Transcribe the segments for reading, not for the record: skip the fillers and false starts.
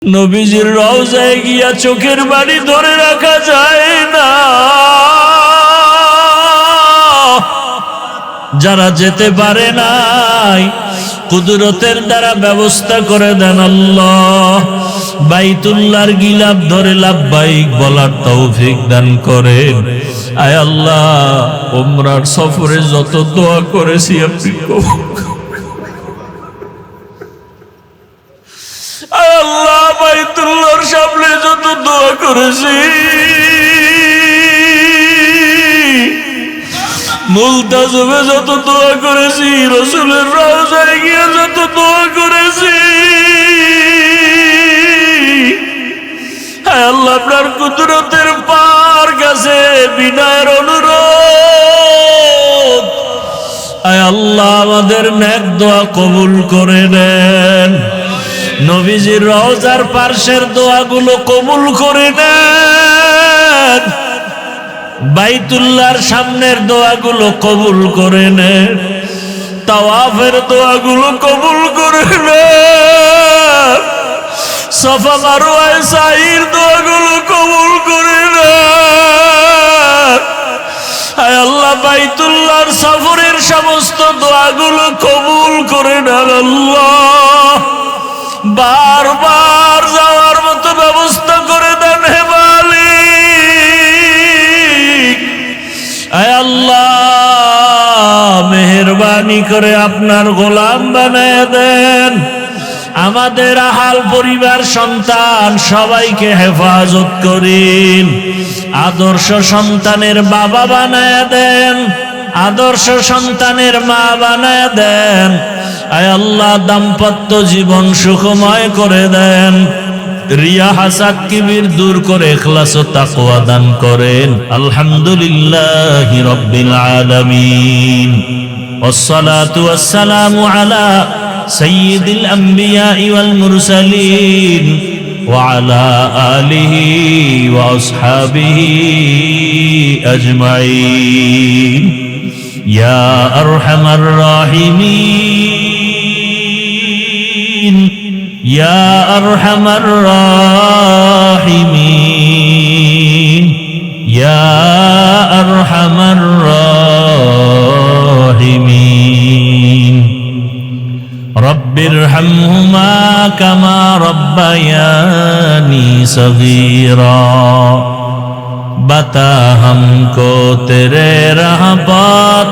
নবীজির রওজায় গিয়া চোখের বাড়ি ধরে রাখা যায় না। যারা যেতে পারে নাই কুদরতের দ্বারা ব্যবস্থা করে দেন আল্লাহ। বাইতুল্লাহর গিলাফ ধরে লাব্বাইক বলার তৌফিক দান করেন। আয় আল্লাহ, উমরার সফরে যত দোয়া করেছি আপনি কবুল করুন। আয় আল্লাহ, বাইতুল্লাহর সামনে যত দোয়া করেছি, মুলতাজমে যত দোয়া করেছি, রাসূলের রওজায় গিয়ে যত দোয়া করেছি, হায় আল্লাহ, আপনার কুদরতের পার কাছে বিনয়ের অনুরোধ, আয় আল্লাহ, আমাদের নেক দোয়া কবুল করে নেন। নবীজির রওজার পার্শ্বের দোয়াগুলো কবুল করে নেন। বাইতুল্লাহর সামনের দোয়াগুলো কবুল করে নেন। তাওয়াফের দোয়াগুলো কবুল করে নেন। সাফা মারওয়ায় সাইর দোয়াগুলো কবুল করে নেন। আয় আল্লাহ, বাইতুল্লাহর সফরের সমস্ত দোয়াগুলো কবুল করে নেন। আল্লাহ, বারবার যাওয়ার মতো ব্যবস্থা করে দেন হে মালিক। আয় আল্লাহ, মেহেরবানি করে আপনার গোলাম বানায় দেন। আমাদের আহাল পরিবার সন্তান সবাইকে হেফাজত করেন। আদর্শ সন্তানের বাবা বানায় দেন, আদর্শ সন্তানের মা বানায় দেন। আয় আল্লাহ, দাম্পত্য জীবন সুখময় করে দেন। রিয়া হাসাদ কিবির দূর করে ইখলাস ও তাকওয়া দান করেন। আলহামদুলিল্লাহি রাব্বিল আলামিন। ওয়াসসালাতু ওয়াসসালামু আলা সাইয়্যিদিল আমবিয়া ওয়াল মুরসালিন ওয়া আলা আলিহি ওয়া আসহাবিহি আজমাইন। ইয়া আরহামার রাহিমিন, ইয়া আরহামার রাহিমিন, ইয়া আরহামার রাহিমিন। রব্বিরহামহুমা কামা রব্বায়ানি সগীরা। बता हमको तेरे राह पा,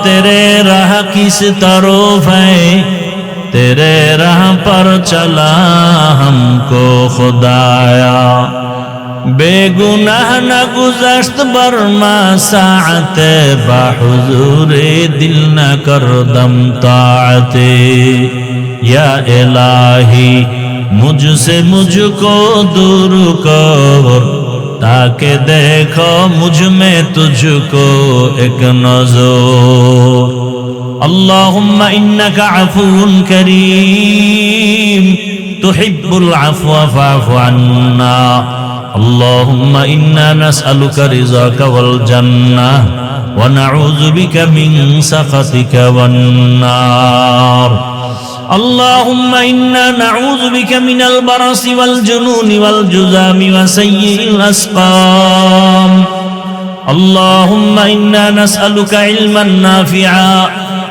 तेरे राह किस तरफ है, तेरे राह पर चला हमको खुदाया। बेगुनाह न गुज़श्त बरमा साअते, बाहुज़ूरे दिल न कर दम ताअते। या इलाही मुझसे मुझको दूर कर, ताके देखो मुझ में तुझको एक नज़र। अल्लाहुम्मा इन्नका अफ़ुव्वुन करीम, तुहिब्बुल अफ़्वा फ़अफ़ु अन्ना। अल्लाहुम्मा इन्ना नस्अलुका रिज़ाका वल जन्नह व नऊज़ु बिका मिन सख़तिका वन नार। اللهم إنا نعوذ بك من البرص والجنون والجذام وسيء الأسقام. اللهم إنا نسألك علما نافعا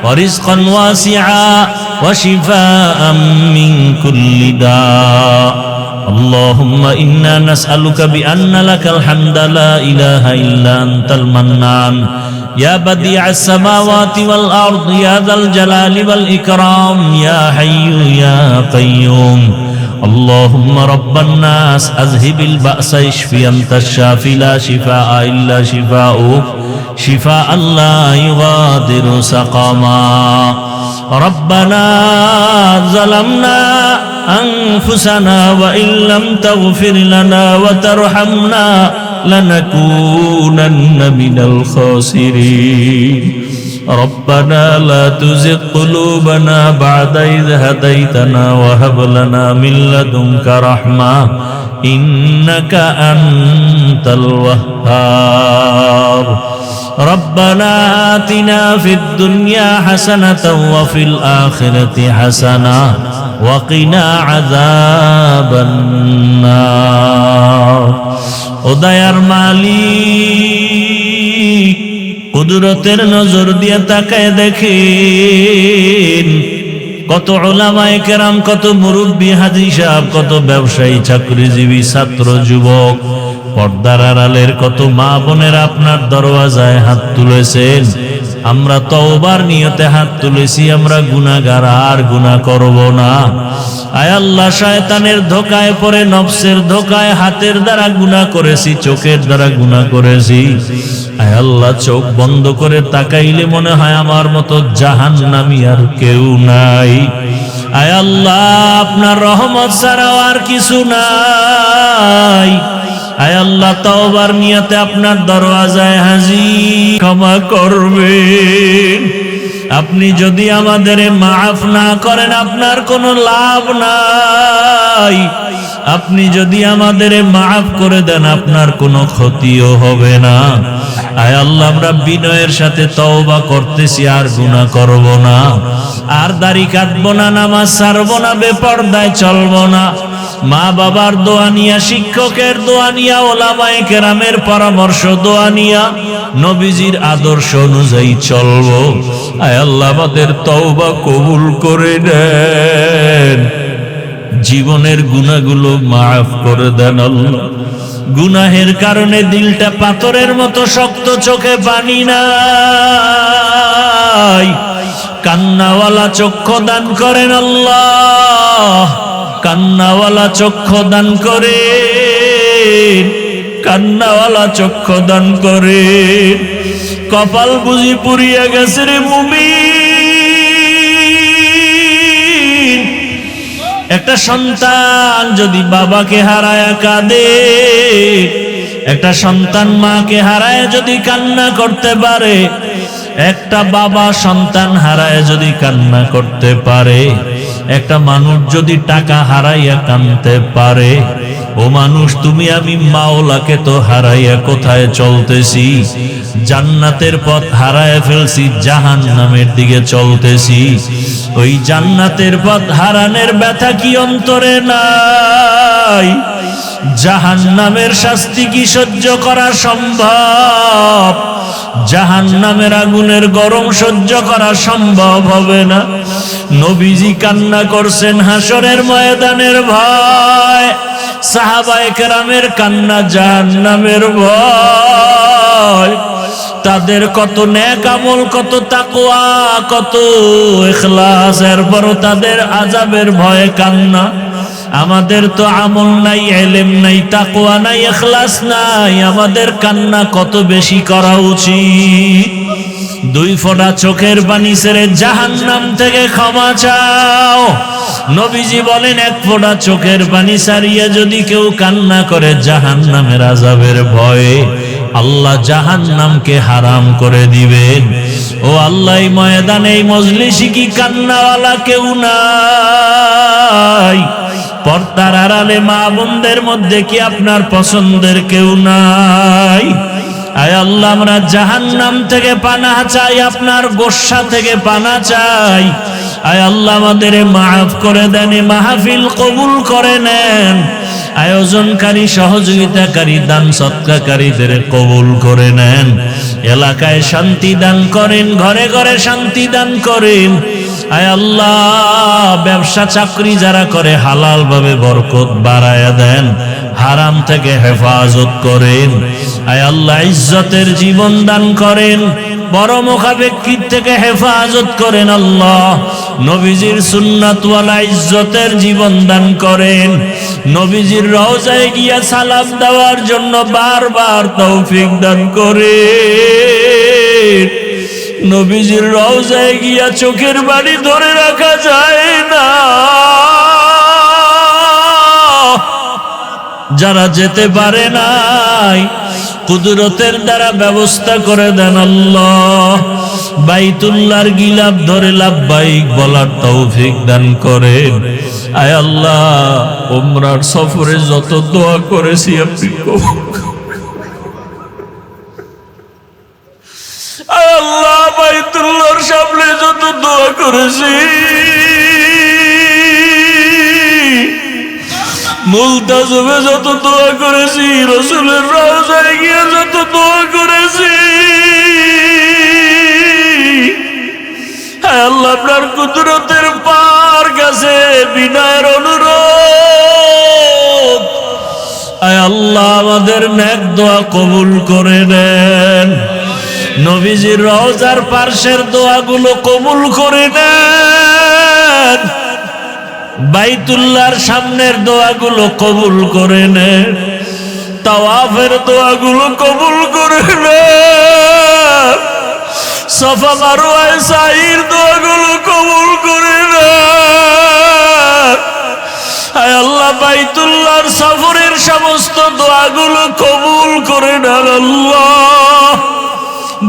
ورزقا واسعا وشفاء من كل داء. اللهم إنا نسألك بأن لك الحمد لا إله إلا أنت المنان، يا بديع السماوات والأرض، يا ذا الجلال والإكرام، يا حي يا قيوم. اللهم رب الناس أذهب البأس اشفي أنت الشافي لا شفاء إلا شفاؤك، شفاء لا يغادر سقما. ربنا ظلمنا أنفسنا وإن لم تغفر لنا وترحمنا لنكونن من الخاسرين. ربنا لا تزغ قلوبنا بعد إذ هديتنا وهب لنا من لدنك رحمة إنك أنت الوهاب. ربنا آتنا في الدنيا حسنة وفي الآخرة حسنة وقنا عذاب النار ও দয়ার মালিক কুদরতের নজর দিয়ে তাকায় দেখেন কত উলামায়ে কেরাম, কত মুরব্বী হাজী সাহেব, কত ব্যবসায়ী, চাকরিজীবী, ছাত্র, যুবক, পর্দার আড়ালের কত মা বোনেরা আপনার দরওয়াজায় হাত তুলেছেন। আমরা তওবার নিয়তে হাত তুলেছি, আমরা গুনাহগার, আর গুনাহ করব না। আয় আল্লাহ, শয়তানের ধোঁকায় পড়ে, নফসের ধোঁকায় হাতের দ্বারা গুনাহ করেছি, চোখের দ্বারা গুনাহ করেছি। আয় আল্লাহ, চোখ বন্ধ করে তাকাইলে মনে হয় আমার মতো জাহান্নামী আর কেউ নাই। আয় আল্লাহ, আপনার রহমত ছাড়াও আর কিছু নাই। আয় আল্লাহ, তওবার নিয়তে আপনার দরওয়াজায় হাজির, ক্ষমা করবেন। আপনি যদি আমাদের মাফ না করেন আপনার কোনো লাভ নাই, আপনি যদি আমাদের মাফ করে দেন আপনার কোনো ক্ষতিও হবে না। আয় আল্লাহ, আমরা বিনয়ের সাথে তওবা করতেছি, আর গুনাহ করব না, আর দাড়ি কাটবো না, নামাজ ছাড়বো না, বেপরদায় চলবো না। মা বাবার দোয়া নিয়া, শিক্ষকের দোয়া নিয়া, ওলামায়ে কেরামের পরামর্শ দোয়া নিয়া নবীজির আদর্শ অনুযায়ী চলবো। আয় আল্লাহ, আমাদের তওবা কবুল করে দেন, জীবনের গুনাহগুলো মাফ করে দেন আল্লাহ। গুনাহের কারণে দিলটা পাথরের মতো শক্ত, চোখে পানি নাই, কান্নাওয়ালা চক্ষু দান করেন আল্লাহ, কান্নাওয়ালা চক্ষু দান করেন, কান্নাওয়ালা চক্ষু দান করেন। কপাল বুঝি পুড়িয়া গেছে রে মুমিন। একটা সন্তান যদি বাবাকে হারায়া কাঁদে, একটা সন্তান মাকে হারায় যদি কান্না করতে পারে, একটা বাবা সন্তান হারায় যদি কান্না করতে পারে, একটা মানুষ যদি টাকা হারাইয়া কাঁদতে পারে, ও মানুষ, তুমি আমি মাওলাকে তো হারাইয়া কোথায় চলতেছি? জান্নাতের পথ হারায় ফেলছি, জাহান্নামের দিকে চলতেছি। ওই জান্নাতের পথ হারানোর ব্যথা কি অন্তরে নাই? জাহান্নামের শাস্তি কি সহ্য করা সম্ভব? জাহান্নামের আগুনের গরম সহ্য করা সম্ভব হবে না। নবীজি কান্না করছেন হাসরের ময়দানের ভয়, সাহাবায়ে কেরামের কান্না জাহান্নামের ভয়। তাদের কত নেক আমল, কত তাকওয়া, কত ইখলাস, এরপরও তাদের আযাবের ভয়ে কান্না। আমাদের তো আমল নাই, ইলম নাই, তাকওয়া নাই, ইখলাস নাই, আমাদের কান্না কত বেশি করা উচিত। দুই ফোঁটা চোখের পানি ছেড়ে জাহান্নাম থেকে ক্ষমা চাও। নবীজি বলেন, এক ফোঁটা চোখের পানি ছাড়িয়ে যদি কেউ কান্না করে জাহান্নামের আযাবের ভয়ে, আল্লাহ জাহান্নামকে হারাম করে দিবেন। ও আল্লাহ, এই ময়দানে, এই মজলিসে কি কান্নাওয়ালা কেউ নাই? পর্দার আড়ালে মা বোনদের মধ্যে কি আপনার পছন্দের কেউ নাই? আয় আল্লাহ, আমরা জাহান্নাম থেকে পানাহ চাই, আপনার গোসা থেকে পানাহ চাই। আয় আল্লাহ, আমাদের মাফ করে দেন, মাহফিল কবুল করে নেন। আয়োজনকারী, সহযোগিতাকারী, দান সৎকারীদের কবুল করে নেন। এলাকায় শান্তি দান করেন, ঘরে ঘরে শান্তি দান করেন। আয় আল্লাহ, ব্যবসা চাকরি যারা করে হালাল ভাবে বরকত বাড়ায়া দেন, হারাম থেকে হেফাজত করেন। আয় আল্লাহ, ইজ্জতের জীবন দান করেন, বড় মুখাপেক্ষির থেকে হেফাজত করেন। আল্লাহ, নবীজির সুন্নাতওয়ালা ইজ্জতের জীবন দান করেন। নবীজির রওজায় গিয়া সালাম দেওয়ার জন্য বারবার তৌফিক দান করেন। নবীজির রওজায় গিয়া চোখের পানি ধরে রাখা যায় না। যারা যেতে পারে নাই, কুদরতের দ্বারা ব্যবস্থা করে দেন আল্লাহ। বাইতুল্লাহর গিলাফ ধরে লাব্বাইক বলার তৌফিক দান করেন। আয় আল্লাহ, উমরার সফরে যত দোয়া করেছি আপনি কবুল করুন। আয় আল্লাহ, বাইতুল্লাহর সামনে যত দোয়া করেছি মুলতাজমে যত দোয়া করেছি, রাসূলের রওজায় গিয়ে যত দোয়া করেছি, হায় আল্লাহ আপনার কুদরতের পার কাছে বিনয়ের অনুরোধ, হায় আল্লাহ আমাদের নেক দোয়া কবুল করে নেন। নবীজির রওজার পার্শ্বের দোয়াগুলো কবুল করে নেন। বাইতুল্লাহর সামনের দোয়াগুলো কবুল করে নেন। তাওয়াফের দোয়াগুলো কবুল করে নেন। সাফা মারওয়ায় সাইর দোয়াগুলো কবুল করে নেন। হায় আল্লাহ বাইতুল্লাহর সফরের সমস্ত দোয়াগুলো কবুল করে নেন। আল্লাহ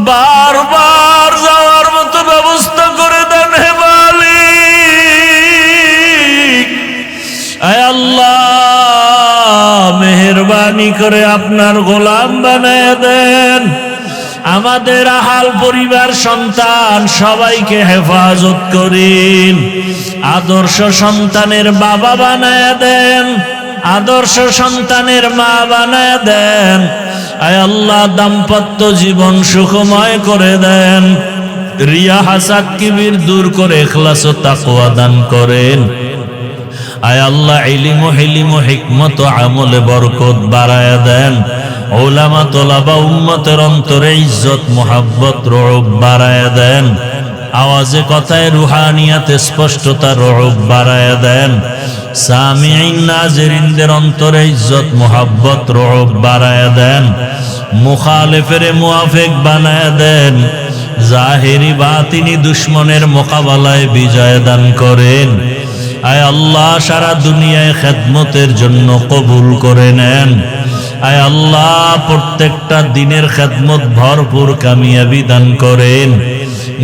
বারবার যাওয়ার মতো ব্যবস্থা করে দেন হে মালিক। আয় আল্লাহ মেহেরবানি করে আপনার গোলাম বানায় দেন। আমাদের আহাল পরিবার সন্তান সবাইকে হেফাজত করেন। আদর্শ সন্তানের বাবা বানায় দেন, আদর্শ সন্তানের মা বানায় দেন। আয় আল্লাহ দাম্পত্য জীবন সুখময় করে দেন। রিয়া হাসাদ কিবির দূর করে ইখলাস ও তাকওয়া দান করেন। আয় আল্লাহ ইলম ও হিলম ও হিকমত ও আমলে বরকত বাড়ায়া দেন। উলামা তোলাবা উম্মতের অন্তরে ইজ্জত মুহাব্বত রউব বাড়ায়া দেন। আওয়াজে কথায় রুহানিয়াতে স্পষ্টতা রউব বাড়ায়া দেন। সামিঈন নাজিরিনদের অন্তরে ইজ্জত মুহাব্বত রউব বাড়ায়া দেন। মুখালিফের মুআফিক বানায়া দেন। জাহিরি বাতিনি দুশমনের মোকাবেলায় বিজয় দান করেন। আয় আল্লাহ সারা দুনিয়ায় খেদমতের জন্য কবুল করে নেন। আয় আল্লাহ প্রত্যেকটা দিনের খেদমত ভরপুর কামিয়াবি দান করেন।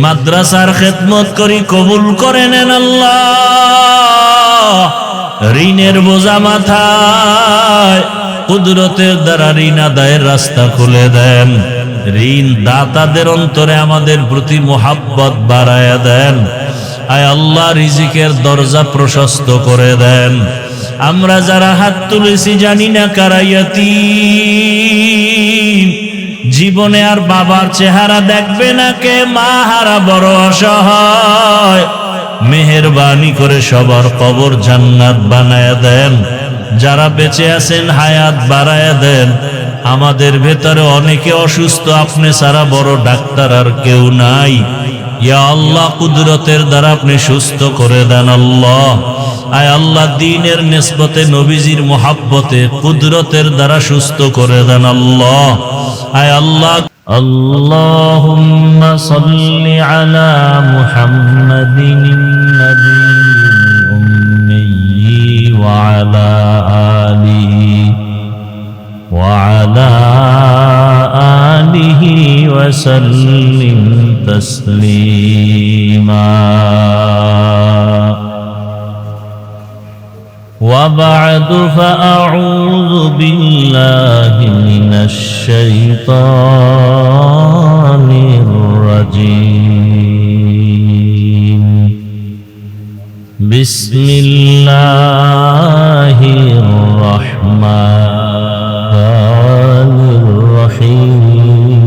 মাদ্রাসার খেদমত করি কবুল করে নেন আল্লাহ। ঋণের বোঝা মাথায়, কুদরতের দ্বারা ঋণ আদায়ের রাস্তা খুলে দেন। ঋণ দাতাদের অন্তরে আমাদের প্রতি মোহাব্বত বাড়ায়া দেন। আয় আল্লাহ রিজিকের দরজা প্রশস্ত করে দেন। আমরা যারা হাত তুলেছি জানি না কারা ইয়াতীম, জীবনে আর বাবার চেহারা দেখবে না কে, মা হারা বড় অসহায়। মেহেরবানি করে সবার কবর জান্নাত বানায়া দেন। যারা বেঁচে আছেন হায়াত বাড়ায়া দেন। আমাদের ভেতরে অনেকে অসুস্থ, আপনি ছাড়া বড় ডাক্তার আর কেউ নাই। ইয়া আল্লাহ কুদরতের দ্বারা আপনি সুস্থ করে দেন আল্লাহ। আয় আল্লাহ দ্বীনের নিসবতে নবীজির মুহাব্বতে কুদরতের দ্বারা সুস্থ করে দেন আল্লাহ। আয় আল্লাহ আল্লাহুম্মা সাল্লি আলা মুহাম্মাদিন নবিয়্যিল উম্মি ওয়া আলা আলিহি ওয়া আলা আলিহি ওয়া সাল্লিম তাসলিমা। وبعد فأعوذ بالله من الشيطان الرجيم. بسم الله الرحمن الرحيم.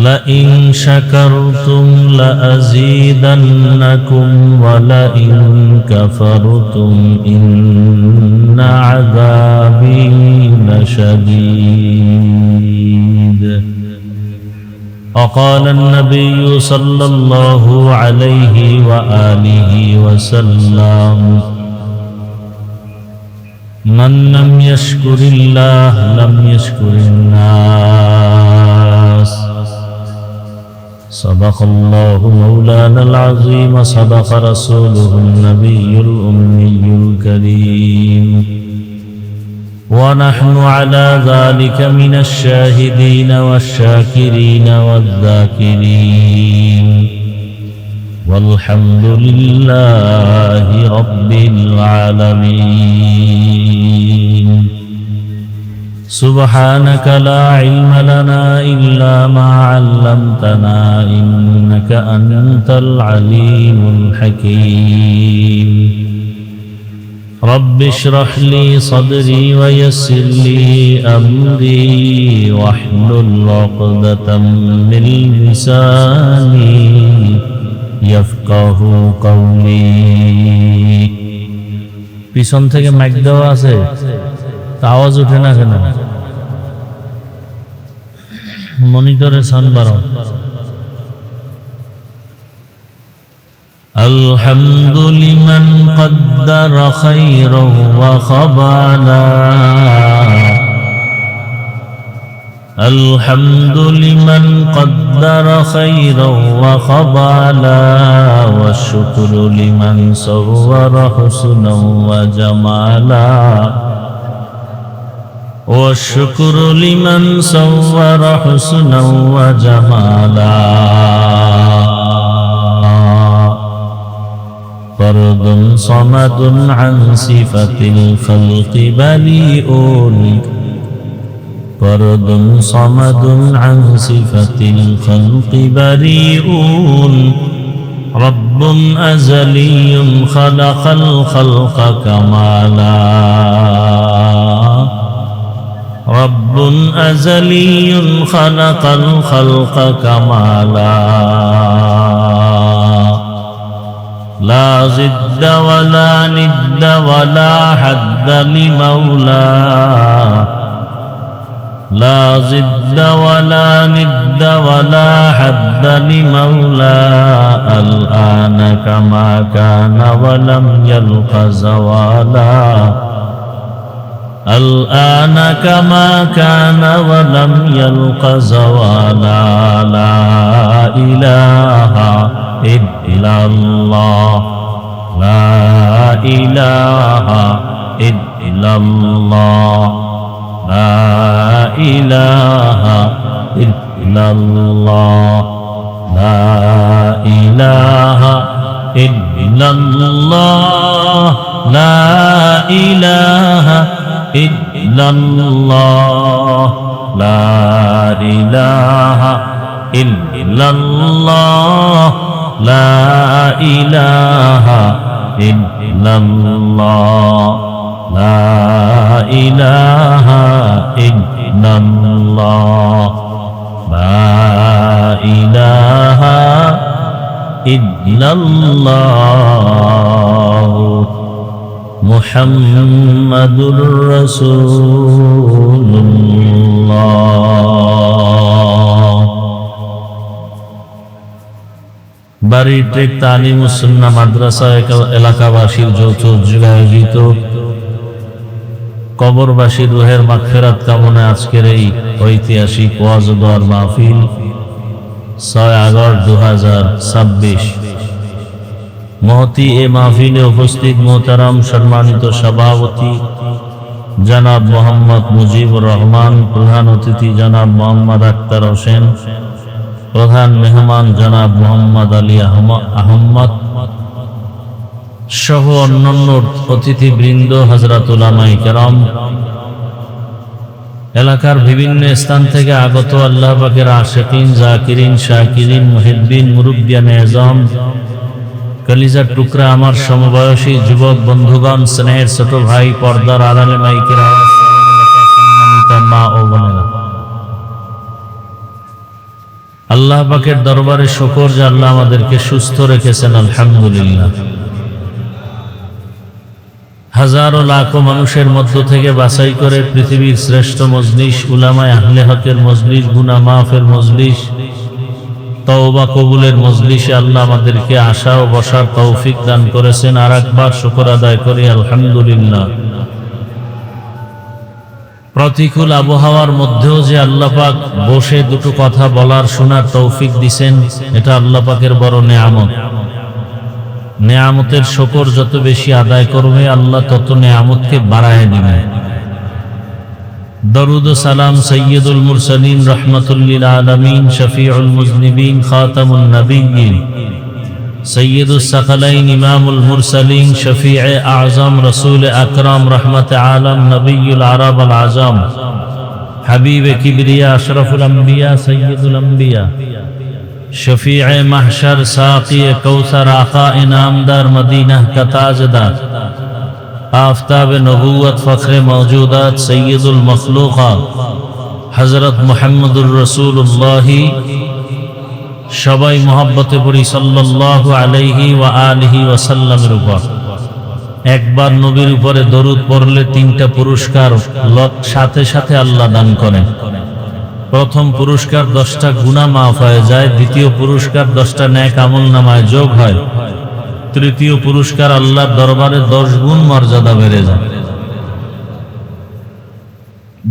لئن شكرتم لأزيدنكم ولئن كفرتم إن عذابي لشديد. وقال النبي صلى الله عليه وآله وسلم: من لم يشكر الله لم يشكر الناس. صدق الله مولانا العظيم، صدق رسوله النبي الأمي الكريم، ونحن على ذلك من الشاهدين والشاكرين والذاكرين، والحمد لله رب العالمين. سبحانك لا علم لنا إلا ما علمتنا إنك أنت العليم الحكيم رب اشرح لي صدري ويسر لي أمري واحلل عقدة من لساني يفقه قولي পিছন থেকে মাইক দেওয়া আছে, আওয়াজ ওঠে না কেন? মনিটরে সাউন্ড বাড়াও। الحمد لمن قدر خيرا وخبالا الحمد لمن قدر خيرا وخبالا والشكر لمن صور حسنا وجمالا والشكر لمن صور حسنا وجمالا فرد صمد عن صفة الخلق بريء فرد صمد عن صفة الخلق بريء رب أزلي خلق الخلق كمالا رب أزلي خلق الخلق كمالا لا ضد ولا ند ولا حد لمولاه لا ضد ولا ند ولا حد لمولاه الآن كما كان ولم يلق زوالا الآن كما كان ولم يلق زوالا لا إله إلا الله لا إله إلا الله لا إله إلا الله لا إله إلا الله لا إله إلا الله لا إله إلا الله لا إله إلا الله لا إله إلا الله لا إله إلا الله محمد رسول الله বাড়ি টেক তালিমুস সুন্নাহ মাদ্রাসা এলাকাবাসীর যৌথ উদ্যোগে আয়োজিত কবরবাসী রুহের মাগফিরাত কামনায় আজকের এই ঐতিহাসিক ওয়াজ ও দোয়ার মাহফিল 6 আগস্ট 2026 মহতি এ মাহফিলে উপস্থিত মোহতারাম সম্মানিত সভাপতি জনাব মোহাম্মদ মুজিবুর রহমান, প্রধান অতিথি জনাব মোহাম্মদ আখতার হোসেন, প্রধান মেহমান জনাব মোহাম্মদ আলী আহমদ সহ অন্যান্য অতিথিবৃন্দ, হযরত উলামায়ে কেরাম, এলাকার বিভিন্ন স্থান থেকে আগত আল্লাহ পাকের আশিকিন, জাকিরিন, শাকিরিন, মুহিব্বিন, মুরব্বিয়ানে আযম, কলিজার টুকরা আমার সমবয়সী যুবক বন্ধুগণ, স্নেহের ছোট ভাই, পর্দার আড়ালে মাইকের আওয়াজ, সম্মানিত মা ও বোনেরা, আল্লাহ পাকের দরবারে শুকর যে আল্লাহ আমাদেরকে সুস্থ রেখেছেন, আলহামদুলিল্লাহ। হাজারো লাখো মানুষের মধ্য থেকে বাছাই করে পৃথিবীর শ্রেষ্ঠ মজলিস, উলামায়ে আহলে হকের মজলিস, গুনাহ মাফের মজলিস, তওবা কবুলের মজলিসে আল্লাহ আমাদেরকে আসা ও বসার তৌফিক দান করেছেন। আর একবার শুকর আদায় করি আলহামদুলিল্লাহ। প্রতিকূল আবহাওয়ার মধ্যেও যে আল্লাহ পাক বসে দুটো কথা বলার শোনার তৌফিক দিছেন, এটা আল্লাহ পাকের বড় নেয়ামত। নেয়ামতের শুকর যত বেশি আদায় করবে আল্লাহ তত নেয়ামতকে বাড়ায় দিবে। দরুদ ও সালাম সৈয়দুল মুরসালিন, রহমাতুল লিল আলামিন, শফিউল মুজনিবিন, খাতামুন নবিয়্যিন, সৈয়দুস সাকালাইন, ইমামুল মুরসালিন, শফিয়ে আযম, রাসূল আকরাম, রহমতে আলম, নবিয়ুল আরব আল আযম, হাবিবে কিবরিয়া আশরাফুল আম্বিয়া সৈয়দুল আম্বিয়া শফিঈ মাহশর সাকি কৌসর আকা ইনামদার মদিনা কা তাজদার আফতাব নবুয়ত ফখরে মওজুদাত সৈয়দুল মখলুকাত হযরত মুহাম্মদুর রাসূলুল্লাহ সবাই মহব্বতে পড়ি সাল্লাল্লাহু আলাইহি ওয়া আলিহি ওয়াসাল্লামের উপর। একবার নবীর উপরে দরুদ পড়লে 3টা পুরস্কার সাথে সাথে আল্লাহ দান করেন। প্রথম পুরস্কার 10টা গুনাহ মাফ হয়ে যায়, দ্বিতীয় পুরস্কার 10টা নেক আমলনামায় যোগ হয়, তৃতীয় পুরস্কার আল্লাহর দরবারে 10 গুণ মর্যাদা বেড়ে যায়।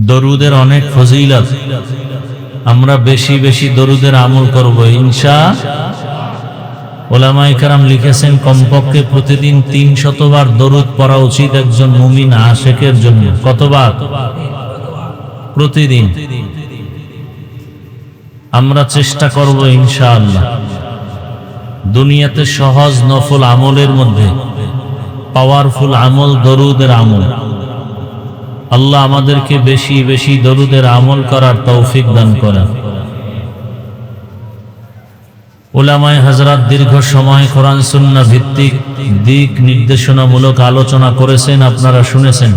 দরুদের অনেক ফজিলত, আমরা বেশি বেশি দরুদের আমল করব ইনশাআল্লাহ। উলামায়ে কেরাম লিখেছেন কমপক্ষে প্রতিদিন 300 বার দরুদ পড়া উচিত একজন মুমিন আশিকের জন্য। কতবার? প্রতিদিন। আমরা চেষ্টা করব ইনশাআল্লাহ। দুনিয়াতে সহজ নফল আমলের মধ্যে পাওয়ারফুল আমল দরুদের আমল। আল্লাহ আমাদেরকে বেশি বেশি দরুদের আমল করার তৌফিক দান করেন। উলামায়ে হযরত দীর্ঘ সময় কোরআন সুন্নাহ ভিত্তিক দিক নির্দেশনামূলক আলোচনা করেছেন, আপনারা শুনেছেন।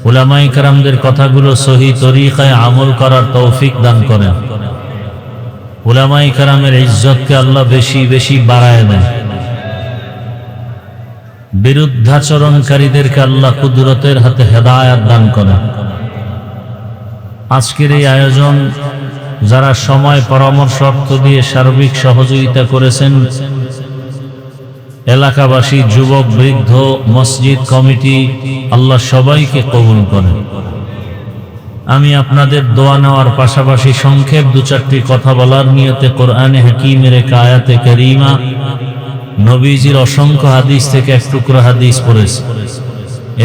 উলামায়ে কেরামদের কথাগুলো সহি তরিকায় আমল করার তৌফিক দান করেন। উলামায়ে কেরামের ইজ্জতকে আল্লাহ বেশি বেশি বাড়ায় দেন। বিরুদ্ধাচরণকারীদেরকে আল্লাহ কুদরতের হাতে হেদায়েত দান করেন। আজকের এই আয়োজন যারা সময় পরামর্শ অর্থ দিয়ে সার্বিক সহযোগিতা করেছেন, এলাকাবাসী, যুবক, বৃদ্ধ, মসজিদ কমিটি, আল্লাহ সবাইকে কবুল করেন। আমি আপনাদের দোয়া নেওয়ার পাশাপাশি সংক্ষেপ 2-4টি কথা বলার নিয়তে কোরআনে হাকিমের এক আয়াতে কারীমা, নবীজির অসংখ্য হাদিস থেকে এক টুকরা হাদিস পড়েছি।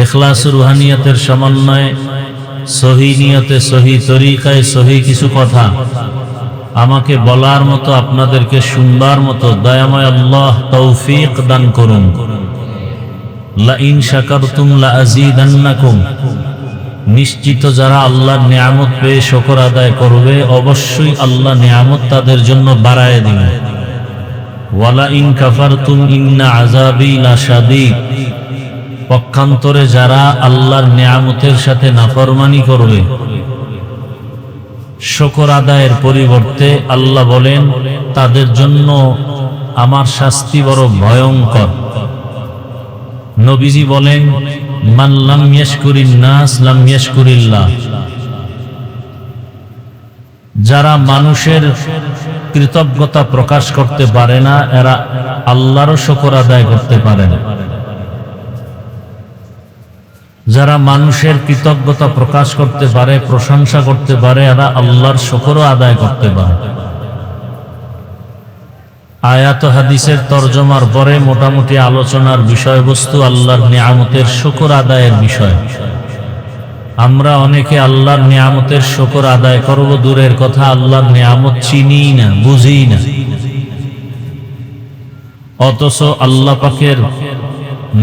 ইখলাস রুহানিয়াতের সমন্বয়ে সহি নিয়তে সহি তরিকায় সহি কিছু কথা আমাকে বলার মতো, আপনাদেরকে শুনবার মতো দয়াময় আল্লাহ তৌফিক দান করুন। লা ইন শাকারতুম লা আযীদান্নাকুম, নিশ্চিত যারা আল্লাহর নিয়ামত পেয়ে শুকর আদায় করবে অবশ্যই আল্লাহ নিয়ামত তাদের জন্য বাড়ায় দিবেন। ওয়ালা ইন কাফারতুম ইন্না আযাবি লাশাদীদ, পক্ষান্তরে যারা আল্লাহর নিয়ামতের সাথে নাফরমানি করবে, শুকর আদায়ের পরিবর্তে আল্লাহ বলেন তাদের জন্য আমার শাস্তি বড় ভয়ঙ্কর। নবীজি বলেন মান লাম ইয়াশকুরিন নাস লাম ইয়াশকুরিল্লাহ, যারা মানুষের কৃতজ্ঞতা প্রকাশ করতে পারে না এরা আল্লাহরও শুকর আদায় করতে পারে না। যারা মানুষের কৃতজ্ঞতা প্রকাশ করতে পারে, প্রশংসা করতে পারে, এরা আল্লাহর শুকরও আদায় করতে পারে। আয়াত হাদিসের তরজমার পরে মোটামুটি আলোচনার বিষয়বস্তু আল্লাহর নিয়ামতের শুকর আদায়ের বিষয়। আমরা অনেকে আল্লাহর নিয়ামতের শুকর আদায় করব দূরের কথা, আল্লাহর নিয়ামত চিনি না, বুঝি না। অথচ আল্লাহ পাকের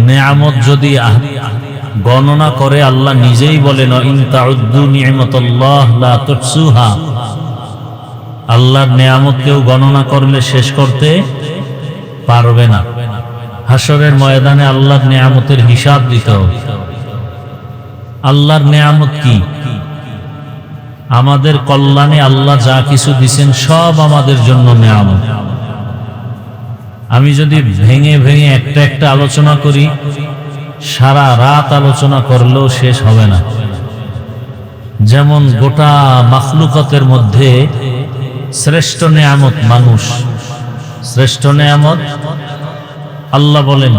নিয়ামত যদি গণনা করে আল্লাহ নিজেই বলেন ইন তাউদ্দু নি'মাতাল্লাহ লা তুহসুহা, আল্লাহর নিয়ামত কেউ গণনা করলে শেষ করতে পারবে না। হাসরের ময়দানে আল্লাহর নিয়ামতের হিসাব দিতে হবে। আল্লাহর নিয়ামত কি? আমাদের কল্যাণে আল্লাহ যা কিছু দিয়েছেন সব আমাদের জন্য নিয়ামত। আমি যদি ভেঙে ভেঙে একটা একটা আলোচনা করি, সারা রাত আলোচনা করলেও শেষ হবে না। যেমন গোটা মাখলুকাতের মধ্যে শ্রেষ্ঠ নিয়ামত মানুষ, শ্রেষ্ঠ নিয়ামত। আল্লাহ বলেন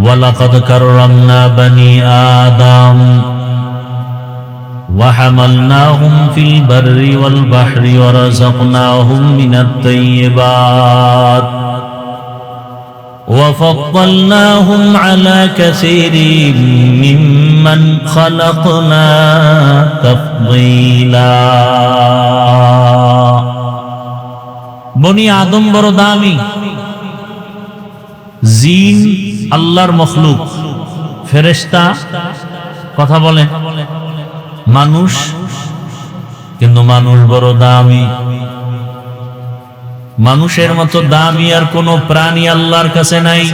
ওয়ালাকাদ কাররামনা বানি আদম ওয়া হামালনাহুম ফিল বাররি ওয়াল বাহরি ওয়া রাযাকনাহুম মিনাত তাইয়্যিবাত ওয়া ফাদ্দালনাহুম আলা কাসীরিন মিম্মান খালাকনা তাফদীলা। বনি আদম বড় দামি, জিন আল্লাহর মখলুক, ফেরেশতা কথা বলেন মানুষ, কিন্তু মানুষ বড় দামি। মানুষের মতো দামি আর কোনো প্রাণী আল্লাহর কাছে নাই।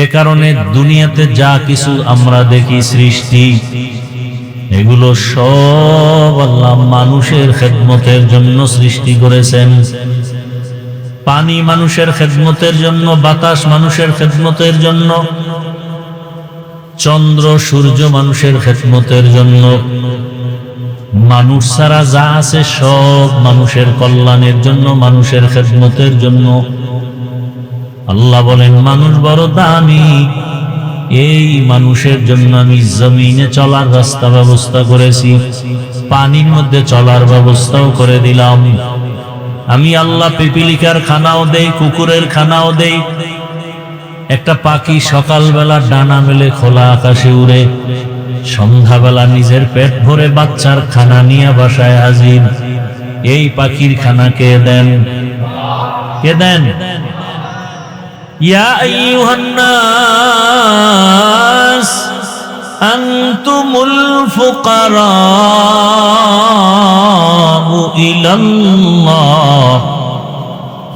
এ কারণে দুনিয়াতে যা কিছু আমরা দেখি সৃষ্টি, এগুলো সব আল্লাহ মানুষের খেদমতের জন্য সৃষ্টি করেছেন। পানি মানুষের খেদমতের জন্য, বাতাস মানুষের খেদমতের জন্য, চন্দ্র সূর্য মানুষের খেদমতের জন্য। মানুষ ছাড়া যা আছে সব মানুষের কল্যাণের জন্য, মানুষের খেদমতের জন্য। আল্লাহ বলেন মানুষ বড় দামি, এই মানুষের জন্য আমি জমিনে চলার রাস্তা ব্যবস্থা করেছি, পানির মধ্যে চলার ব্যবস্থাও করে দিলাম। আমি আল্লাহ পিপিলিকার খানাও দেই, কুকুরের খানাও দেই। একটা পাখি সকালবেলা ডানা মেলে খোলা আকাশে উড়ে, সন্ধ্যাবেলা নিজের পেট ভরে বাচ্চার খানা নিয়ে বাসায় হাজির। এই পাখির খানা কে দেন? কে দেন? ইয়া আইয়ুহান নাস আনতুমুল ফুকারাউ ইলাল্লাহ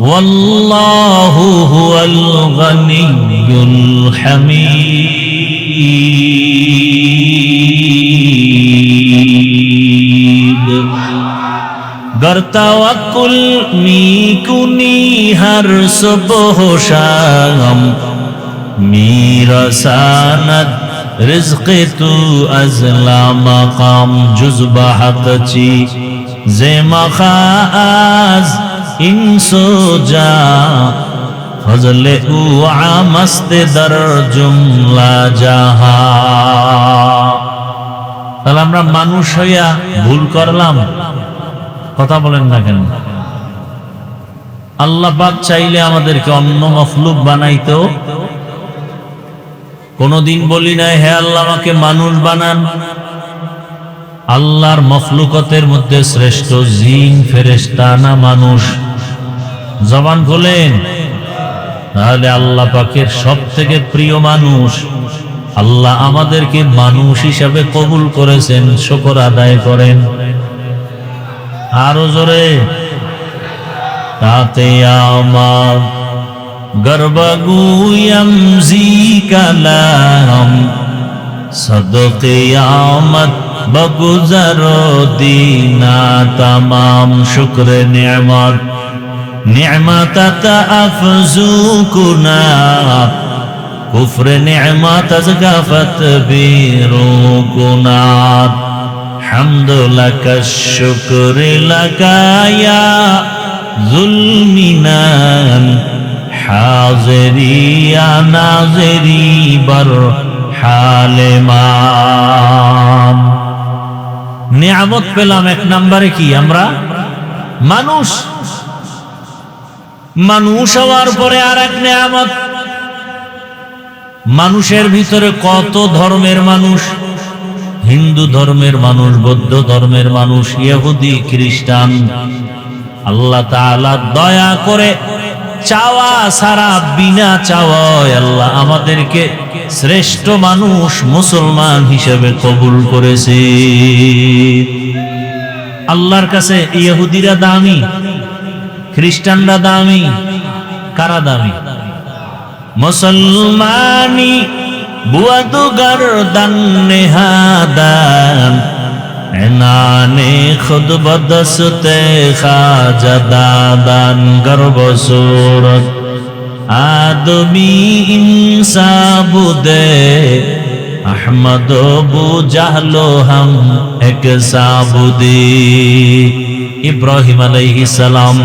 ওয়াল্লাহু হুয়াল গানিয়্যুল হামিদ। गर तवक्कुल मी कुनी हर सुबह शाम, मेरा सानद रिज़्क़ तू अज़ला मकाम जुज़्बा हक़ची ज़े मखाज़ इंसो जा फज़ले उ आमस्त दर जुमला जहा। তাহলে আমরা মানুষ হইয়া ভুল করলাম, কথা বলেন না কেন? আল্লাহ পাক চাইলে আমাদেরকে অন্য মখলুক বানাইতো। কোনদিন বলি নাই হে আল্লাহ আমাকে মানুষ বানান। আল্লাহর মখলুকতের মধ্যে শ্রেষ্ঠ জিন ফেরেশতা না মানুষ? জবান খোলেন। তাহলে আল্লাহ পাকের সব থেকে প্রিয় মানুষ। আল্লাহ আমাদেরকে মানুষ হিসাবে কবুল করেছেন, শুকর আদায় করেন। আরো জোরে। তাতে আমার গর্বগুয়াম জি কালাম সদকে আমত বগুজর দিনা तमाम শুকর নিয়ামত নিয়ামত আফজু কুনা কুফর নিয়ামত আজগাফত বিরু কুনা حمد لك الشكر لك يا ظلمنان حاضري يا ناظري بر حالمان। নিয়ামত পেলাম এক নম্বরে কি? আমরা মানুষ। মানুষ হওয়ার পরে আর এক নিয়ামত, মানুষের ভিতরে কত ধর্মের মানুষ। হিন্দু ধর্মের মানুষ, বৌদ্ধ ধর্মের মানুষ, ইহুদি খ্রিস্টান। আল্লাহ তাআলা দয়া করে চাওয়া ছাড়া, বিনা চাওয়ায় আল্লাহ আমাদেরকে শ্রেষ্ঠ মানুষ মুসলমান হিসেবে কবুল করেছে। আল্লাহর কাছে ইহুদিরা দামি, খ্রিস্টানরা দামি। কারা দামি? মুসলমানি বুয়াদু গর্দন নেহাদান এনানে খুদ বদসতে খাজাদাদান গর্ব সুরত আদমি ইনসাবুদে আহমদ বু জাহলো হাম এক সাবুদি। ইব্রাহিম আলাইহিস সালাম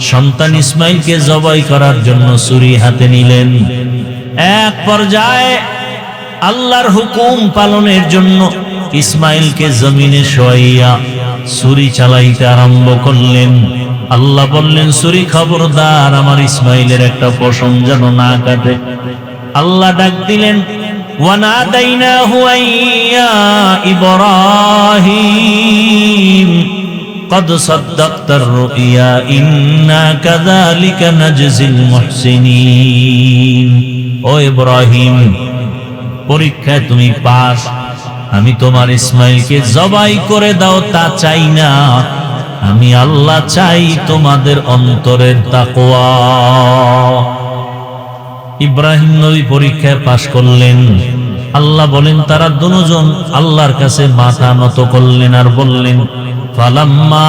সন্তান ইসমাইলকে জবাই করার জন্য ছুরি হাতে নিলেন। এক পর্যায়ে আল্লাহর হুকুম পালনের জন্য ইসমাইলকে জমিনে শোয়াইয়া ছুরি চালাইতে আরম্ভ করলেন। আল্লাহ বললেন ছুরি খবরদার আমার ইসমাইলের একটা পশম যেন না কাটে। আল্লাহ ডাক দিলেন ওয়ানাদাইনাহু আইয়া ইব্রাহিম قد صدقت الرؤيا إنا كذلك نجزي المحسنين। ও ইব্রাহিম, পরীক্ষায় তুমি পাস, আমি তোমার ইসমাইলকে জবাই করে দাও তা চাই না, আমি আল্লাহ চাই তোমাদের অন্তরের তাকওয়া। ইব্রাহিম নবী পরীক্ষায় পাশ করলেন। আল্লাহ বলেন তারা দুজন আল্লাহর কাছে মাথা নত করলেন আর বললেন ফালাম্মা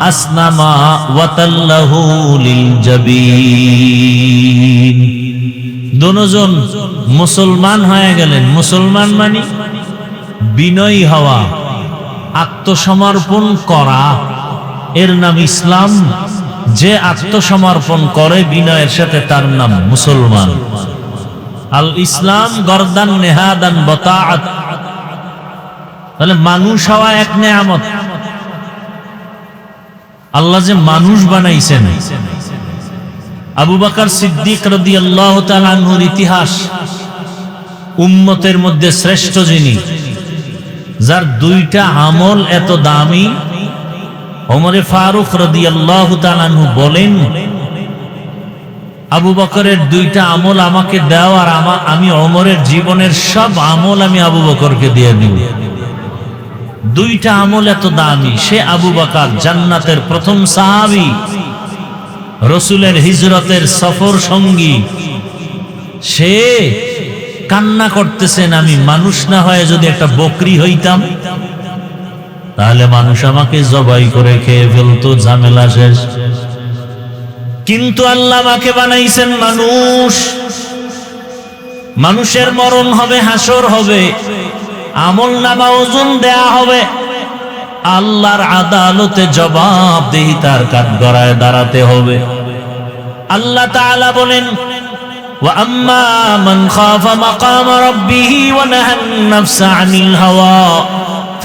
আসনামা ওয়াতাল্লাহু লিল জাবিন। দুজন মুসলমান হয়ে গেলেন। মুসলমান মানে বিনয়ী হওয়া, আত্মসমর্পণ করা, এর নাম ইসলাম। যে আত্মসমর্পণ করে বিনয়ের সাথে তার নাম মুসলমান। আল ইসলাম গরদান নেহাদান বতাআত। তাহলে মানুষ হওয়া এক নেয়ামত। আল্লাহ যে মানুষ বানাইছেন। আবু বকর সিদ্দিক রাদিয়াল্লাহু তাআলা আনহুর ইতিহাস, উম্মতের মধ্যে শ্রেষ্ঠ যিনি, যার দুইটা আমল এত দামি। ওমরে ফারুক রাদিয়াল্লাহু তাআলা আনহু বলেন আবু বকরের দুইটা আমল আমাকে দাও আর আমি ওমরের জীবনের সব আমল আমি আবু বকরকে দিয়ে দিব। দুইটা আমল এত দামি। সে আবু বকর জান্নাতের প্রথম সাহাবী, রাসূলের হিজরতের সফর সঙ্গী। সে কান্না করতেছেন আমি মানুষ না হয়ে যদি একটা বকরি হইতাম তাহলে মানুষ আমাকে জবাই করে খেয়ে ফেলতো, ঝামেলা শেষ। কিন্তু আল্লাহ আমাকে বানাইছেন মানুষ। মানুষের মরণ হবে, হাসর হবে, আমল নামা ওজন দেয়া হবে, আল্লাহর আদালতে জবাবদিহিতার কাঠগড়ায় দাঁড়াতে হবে। আল্লাহ তাআলা বলেন ওয়া আম্মা মান খাফা মাকাম রাব্বিহি ওয়া নাহান নাফসা আনিল হাওয়া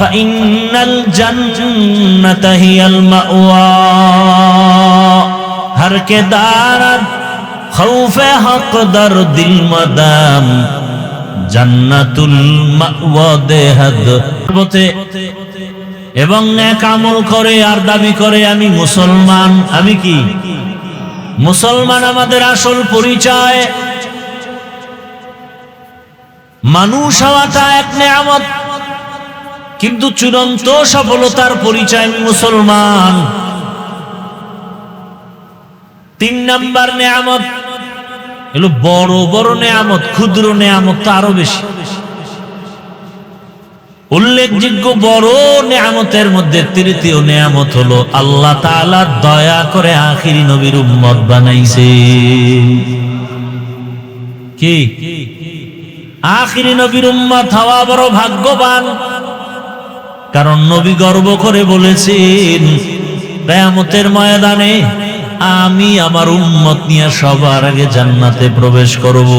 ফাইন্নাল জান্নাতা হিয়াল মাওয়া। हर के दारद खौफे हक दर दिल मदाम জান্নাতুল মাওয়া দেহাদ। এবং নেক আমল করে আর দাবি করে আমি মুসলমান। আমি কি মুসলমান? আমাদের আসল পরিচয় মানুষ হওয়াটা এক নেয়ামত, কিন্তু চূড়ান্ত সফলতার পরিচয় আমি মুসলমান। 3 নাম্বার নেয়ামত এগুলো বড় বড় নেয়ামত, ক্ষুদ্র নেয়ামত তো আরো বেশি। উল্লেখযোগ্য বড় নেয়ামতের মধ্যে তৃতীয় নেয়ামত হলো আল্লাহ তাআলা দয়া করে আখিরি নবীর উম্মত বানাইছে। কি আখিরি নবীর উম্মত হওয়া বড় ভাগ্যবান। কারণ নবী গর্ব করে বলেছেন কিয়ামতের ময়দানে আমি আমার উম্মত নিয়ে সবার আগে জান্নাতে প্রবেশ করব।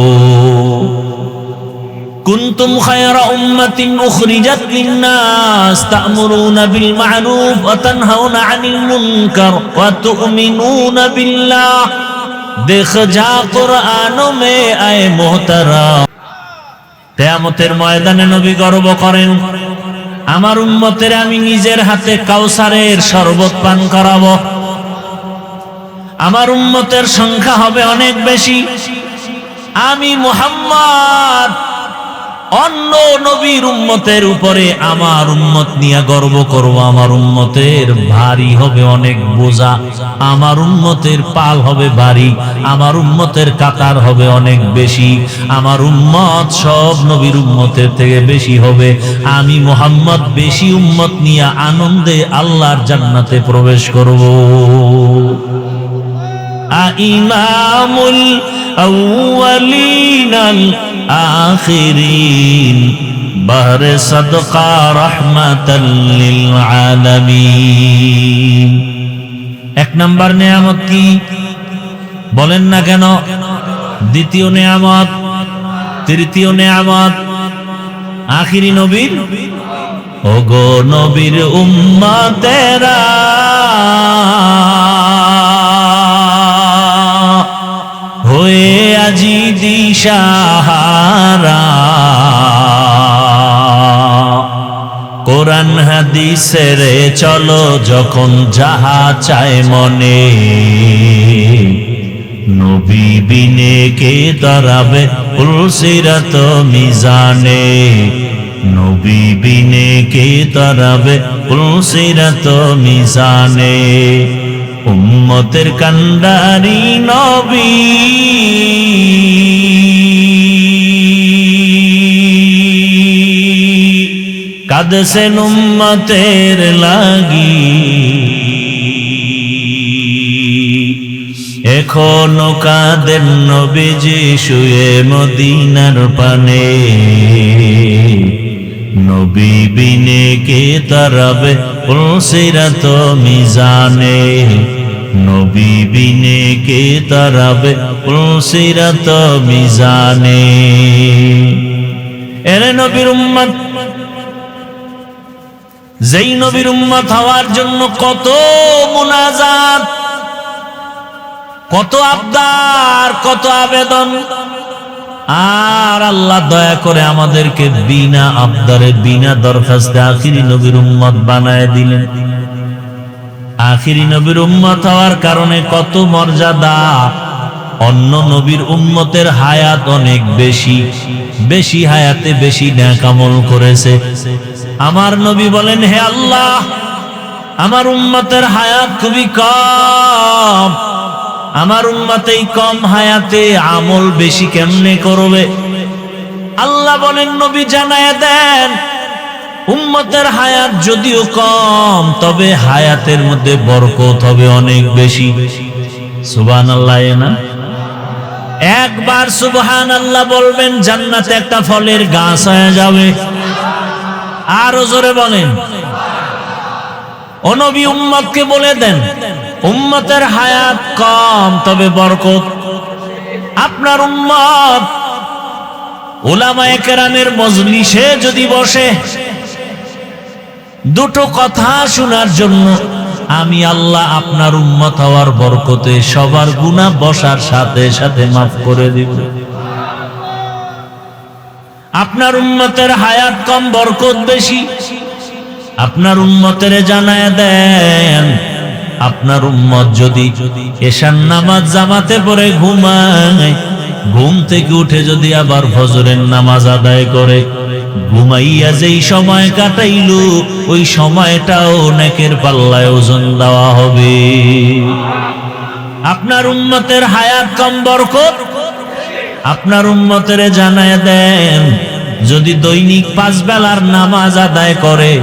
কুনতুম খায়রা উম্মাতিন উখরিজাত লিন-নাস তা'মুরুনা বিল মা'রুফ ওয়া তানহাউনা আনিল মুনকার ওয়া তু'মিনুনা বিল্লাহ। দেখ যা কুরআন মে আয়ে মুহতারাম। কিয়ামতের ময়দানে নবী গর্ব করেন আমার উম্মতের আমি নিজের হাতে কাউসারের শরবত পান করাবো। আমার উম্মতের সংখ্যা হবে অনেক বেশি। আমি মুহাম্মদ অন্য নবীর উম্মতের উপরে আমার উম্মত নিয়ে গর্ব করব। আমার উম্মতের ভারী হবে অনেক বোঝা, আমার উম্মতের পাল হবে ভারী, আমার উম্মতের কাতার হবে অনেক বেশি, আমার উম্মত সব নবীর উম্মতের থেকে বেশি হবে। আমি মুহাম্মদ বেশি উম্মত নিয়ে আনন্দে আল্লাহর জান্নাতে প্রবেশ করব। ইমামুল আউয়ালিনাল আখিরিন বাহরে সাদকা রাহমাতাল লিল আলামিন। 1 নাম্বার নেয়ামত কি বলেন না কেন? দ্বিতীয় নেয়ামত, তৃতীয় নেয়ামত আখিরি নবীর। ওগো নবীর উম্মতেরা হয়ে আজি দিশাহারা, কোরআন হাদিসের চলো যখন যাহা চায় মনে, নবী বিনে কে দাঁড়াবে পুলসিরাত মিজানে, নবী বিনে কে তরাবে পুলসিরাত মিজানে উম্মতের কান্ডারি নবী কাঁদছেন উম্মতের লাগি এখনো কাঁদেন নবীজি শুয়ে মদিনার পানে নবী বিনে কে তরাবে পুলসিরাত মিজানে নবী বিনে কে তরাবে পুলসিরাত মিজানে এরে নবীর উম্মত যেই নবীর উম্মত হওয়ার জন্য কত মুনাজাত কত আবদার কত আবেদন আর আল্লাহ দয়া করে আমাদেরকে বিনা আবদারে বিনা দরখাস্তে আখিরি নবীর উম্মত বানায় দিলেন আখিরি নবীর উম্মত হওয়ার কারণে কত মর্যাদা অন্য নবীর উম্মতের হায়াত অনেক বেশি বেশি হায়াতে বেশি নেক আমল করেছে আমার নবী বলেন হে আল্লাহ আমার উম্মতের হায়াত খুবই কম আমার উম্মত এই কম হায়াতে আমল বেশি কেমনে করবে আল্লাহ বলেন নবী জানায়া দেন উম্মতের হায়াত যদিও কম তবে হায়াতের মধ্যে বরকত হবে অনেক বেশি সুবহানাল্লাহ না একবার সুবহানাল্লাহ বলবেন জান্নাতে একটা ফলের গাছ হয়ে যাবে আরো জোরে বলেন ও নবী উম্মতকে বলে দেন উম্মতের হায়াত কম তবে বরকত আপনার উম্মত উলামায়ে কেরামের মজলিসে যদি বসে দুটো কথা শোনার জন্য আমি আল্লাহ আপনার উম্মত হওয়ার বরকতে সবার গুনাহ বসার সাথে সাথে মাফ করে দিব আপনার উম্মতের হায়াত কম বরকত বেশি আপনার উম্মতের জানায়া দেন আপনার উম্মত যদি এশার নামাজ জামাতে পড়ে ঘুমায় ঘুম থেকে উঠে যদি আবার ফজরের নামাজ আদায় করে ঘুমাইয়া যেই সময় কাটাইলো ওই সময়টাও নেকের পাল্লায় ওজন দেওয়া হবে আপনার উম্মতের হায়াত কম বরকত আপনার উম্মতের জানায়া দেন যদি দৈনিক 5 বেলার নামাজ আদায় করে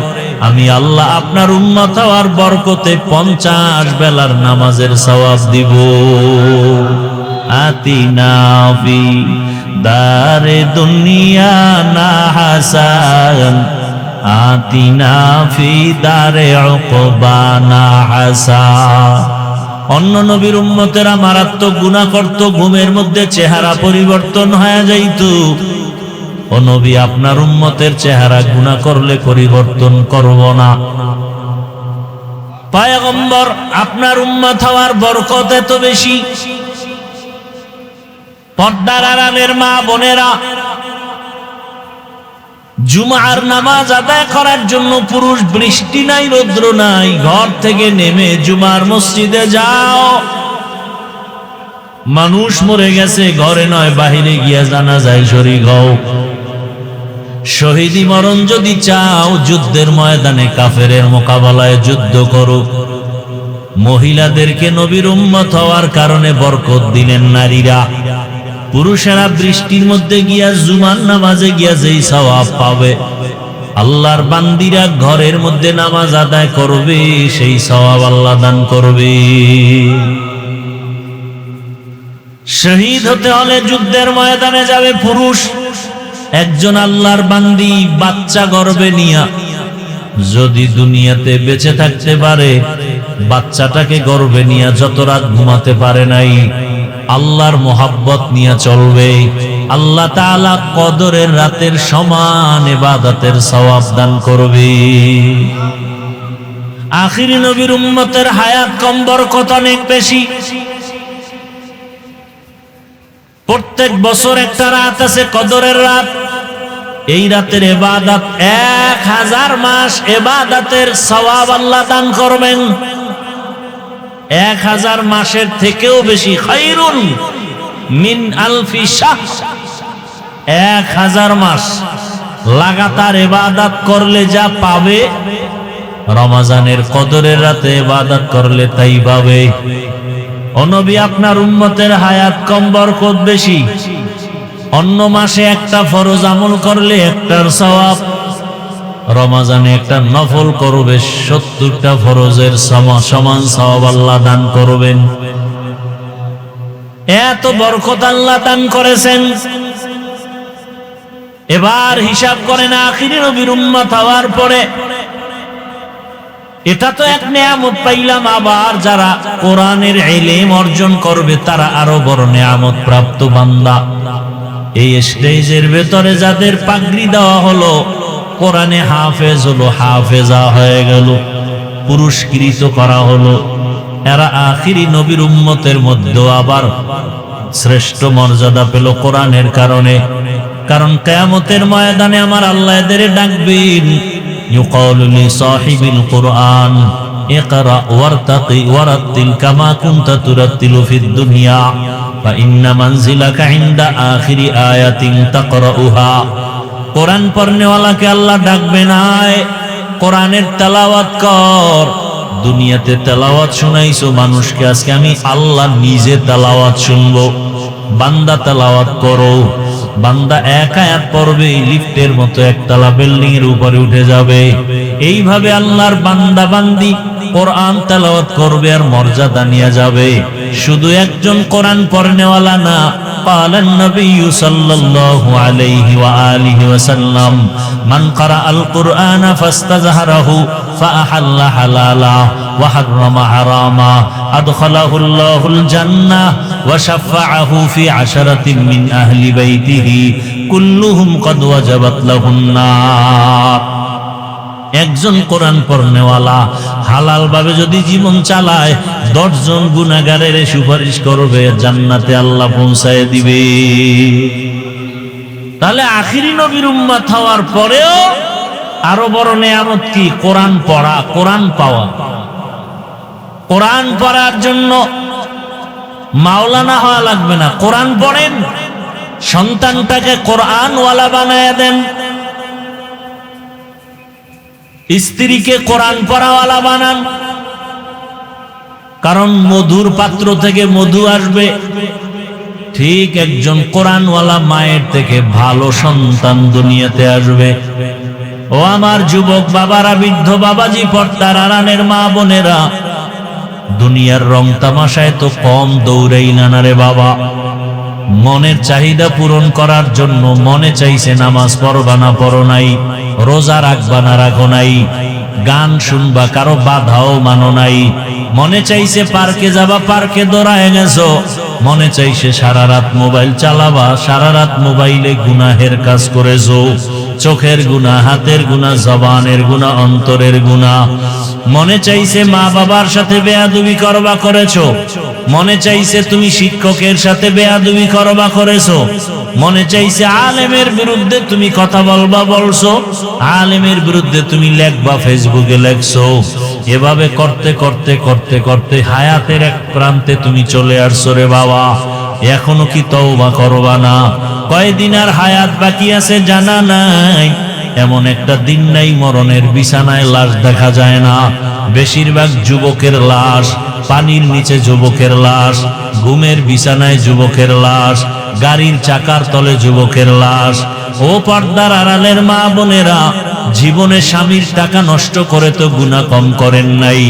আমি আল্লাহ আপনার উম্মত হওয়ার বরকতে 50 বেলার নামাজের সওয়াব দিব আতিনা ফি দারে দুনিয়া না হাসান আতিনা ফি দারে উকবা না হাসান অন্য নবীর উম্মতেরা মারাত্মক গুনাহ করত ঘুমের মধ্যে চেহারা পরিবর্তন হয়ে যাইত ও নবী আপনার উম্মতের চেহারা গুনাহ করলে পরিবর্তন করব না পয়গম্বর আপনার উম্মত হওয়ার বরকত এত বেশি পর্দার আড়ালের মা বোনেরা জুমার নামাজ আদায় করার জন্য পুরুষ বৃষ্টি নাই রৌদ্র নাই ঘর থেকে নেমে জুমার মসজিদে যাও মানুষ মরে গেছে ঘরে নয় বাহিরে গিয়া জানাজায় শরীক হও শহীদি মরণ যদি চাও যুদ্ধের ময়দানে কাফেরের মোকাবেলায় যুদ্ধ করো মহিলাদেরকে নবীর উম্মত হওয়ার কারণে বরকত দিলেন নারীরা পুরুষেরা বৃষ্টির মধ্যে গিয়া জুমার নামাজে গিয়া যেই সওয়াব পাবে আল্লাহর বান্দিরা ঘরের মধ্যে নামাজ আদায় করবে সেই সওয়াব আল্লাহ দান করবে শহীদ হতে হলে যুদ্ধের ময়দানে যাবে পুরুষ একজন আল্লাহর বান্দি বাচ্চা গর্ভে নিয়া যদি দুনিয়াতে বেঁচে থাকতে পারে বাচ্চাটাকে গর্ভে নিয়া যত রাত ঘুমাতে পারে নাই আল্লাহর মোহাব্বত নিয়ে চলবে আল্লাহ তাআলা কদরের রাতের সমান ইবাদতের সওয়াব দান করবে আখিরি নবীর উম্মতের হায়াত কম বরকত অনেক বেশি প্রত্যেক বছর একটা রাত আছে কদরের রাত এই রাতের ইবাদত 1000 মাস ইবাদতের সওয়াব আল্লাহ দান করবেন 1000 মাসের থেকেও বেশি খায়রুন মিন আলফি শাহর 1000 মাস লাগাতার ইবাদত করলে যা পাবে, রমজানের কদরের রাতে ইবাদত করলে তাই পাবে। ও নবী, আপনার উম্মতের হায়াত কম, বরকত বেশি। অন্য মাসে একটা ফরজ আমল করলে একটার সওয়াব, রমজানে একটা নফল করবে 70টা ফরজের সমান সওয়াব আল্লাহ দান করবেন। এত বরকত আল্লাহ দান করেছেন। এবার হিসাব করেন, আখিরি নবীর উম্মত হওয়ার পরে এটা তো এক নেয়ামত পাইলাম। আবার যারা কোরআনের ইলম অর্জন করবে তারা আরো বড় নেয়ামত প্রাপ্ত বান্দা। এই স্টেজের ভেতরে যাদের পাগড়ি দেওয়া হলো, কোরআনে হাফেজ হলো, হাফেজা হয়ে গেল, পুরস্কৃত করা হলো, এরা আখিরি নবীর উম্মতের মধ্যে আবার শ্রেষ্ঠ মর্যাদা পেল কোরআনের কারণে। কারণ কিয়ামতের ময়দানে আমার আল্লাহ এদের ডাকবেন, ইউকালু লি সাহিবিল কুরআন ইকরা ওয়ারতাকি ওয়ারাতিল কামা কুনতা তুরাতিলু ফিদ দুনিয়া ফা ইন্না মানজিলাকা ইনদা আখিরি আয়াতিন তাকরাউহা। কোরআন পড়নেওয়ালাকে আল্লাহ ডাকবে না, কোরআনের তেলাওয়াত কর। দুনিয়াতে তেলাওয়াত শোনাইছো মানুষকে, আজকে আমি আল্লাহ নিজে তেলাওয়াত শুনবো। বান্দা তেলাওয়াত করো। বান্দা এক আয়াত পড়বে, লিফটের মতো একতলা বিল্ডিং এর উপরে উঠে যাবে। এইভাবে আল্লাহর বান্দা বান্দি কোরআন তেলাওয়াত করবে আর মর্যাদা নিয়ে যাবে। শুধু একজন কোরআন পড়নেওয়ালা না, قال النبي صلى الله عليه وآله وسلم من قرأ القرآن فاستظهره فأحل حلالا وحرم حراما أدخله الله الجنة وشفعه في 10 من أهل بيته كلهم قد وجبت له النار। একজন কোরআন পড়নেওয়ালা হালাল ভাবে যদি জীবন চালায়, 10 জন গুনাহগারের সুপারিশ করবে, জান্নাতে আল্লাহ পৌঁছায় দিবে। তাহলে আখিরি নবীর উম্মত হওয়ার পরেও আরো বড় নেয়ামত কি? কোরআন পড়া, কোরআন পাওয়া। কোরআন পড়ার জন্য মাওলানা হওয়া লাগবে না, কোরআন পড়েন, সন্তানটাকে কোরআনওয়ালা বানায় দেন, স্ত্রীকে কোরআন পড়াওয়ালা বানান। কারণ মধুর পাত্র থেকে মধু আসবে, ঠিক একজন কোরআনওয়ালা মায়ের থেকে ভালো সন্তান দুনিয়াতে আসবে। ও আমার যুবক বাবারা, বৃদ্ধ বাবাজি, পর্দার আড়ালের মা বোনেরা, দুনিয়ার রং তামাশায় তো কম দৌড়াই না রে বাবা। মনের চাহিদা পূরণ করার জন্য মনে চাইছে নামাজ পড়বা না পড়ো নাই, রোজা রাখবা না রাখো নাই, গান শুনবা কারো বাধাও মানো নাই, মনে চাইছে পার্কে যাবা পার্কে দৌড়ায় গেছো, মনে চাইছে সারা রাত মোবাইল চালাবা, সারা রাত মোবাইলে গুনাহের কাজ করেছো, চোখের গুনাহ, হাতের গুনাহ, জবানের গুনাহ, অন্তরের গুনাহ। মনে চাইছে মা বাবার সাথে বেয়াদবি করবা করেছো, মনে চাইছে তুমি শিক্ষকের সাথে বেয়াদবি করবা করেছো, মনে চাইছে আলেমের বিরুদ্ধে তুমি কথা বলবা বলছো, আলেমের বিরুদ্ধে তুমি লেখবা ফেসবুকে লেখছো। এভাবে করতে করতে করতে করতে হায়াতের এক প্রান্তে তুমি চলে আসছো রে বাবা। এখনো কি তওবা করবা না? কয়দিন আর হায়াত বাকি আছে জানা নাই। এমন একটা দিন নাই মরণের বিছানায় লাশ দেখা যায় না। বেশিরভাগ যুবকের লাশ, পানির নিচে যুবকের লাশ, ঘুমের বিছানায় যুবকের লাশ, গাড়ির চাকার তলে যুবকের লাশ। ও পর্দার আড়ালের মা বোনেরা, জীবনে স্বামীর টাকা নষ্ট করে তো গুনাহ কম করেন নাই।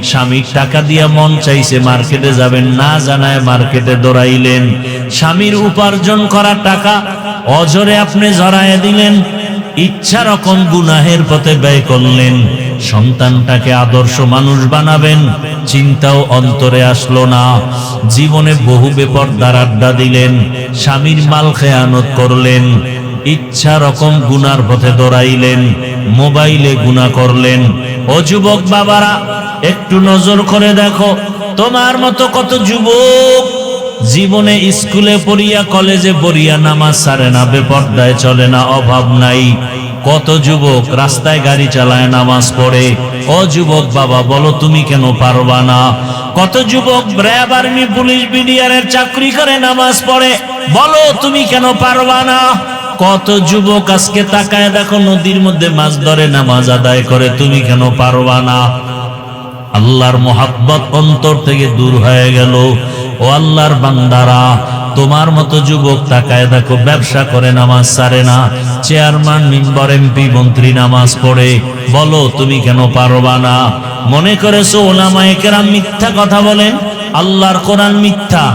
স্বামীর টাকা দিয়া মন চাইছে মার্কেটে যাবেন, না জানায় মার্কেটে দৌড়াইলেন। স্বামীর উপার্জন করা টাকা অজরে আপনি জড়ায় দিলেন, ইচ্ছা রকম গুনাহের পথে ব্যয় করলেন। সন্তানটাকে আদর্শ মানুষ বানাবেন, চিন্তাও অন্তরে আসলো না। জীবনে বহু বেপরদার আড্ডা দিলেন, স্বামীর মাল খেয়ানত করলেন, ইচ্ছা রকম গুনার পথে দৌড়াইলেন, মোবাইলে গুনাহ করলেন। ও যুবক বাবারা, একটু নজর করে দেখো, তোমার মতো কত যুবক জীবনে স্কুলে পড়িয়া কলেজে পড়িয়া নামাজ ছাড়ে না, বেপরদায় চলে না, অভাব নাই। কত যুবক রাস্তায় গাড়ি চালায় নামাজ পড়ে। ও যুবক বাবা, বলো তুমি কেন পারবা না? কত যুবক র্যাব, আর্মি, পুলিশ, বিডিআর এর চাকরি করে নামাজ পড়ে, বলো তুমি কেন পারবা না? কত যুবক আজকে তাকায় দেখো নদীর মধ্যে মাছ ধরে নামাজ আদায় করে, তুমি কেন পারবা না? আল্লাহর মোহাব্বত অন্তর থেকে দূর হয়ে গেল। ও আল্লাহর বান্দারা, তোমার মতো যুবক তাকায় দেখো ব্যবসা করে নামাজ ছাড়ে না, চেয়ারম্যান মেম্বার এমপি মন্ত্রী নামাজ পড়ে, বলো তুমি কেন পারবা না? মনে করেছো ওলামায়ে কেরাম মিথ্যা কথা বলেন, আল্লাহর কোরআন মিথ্যা?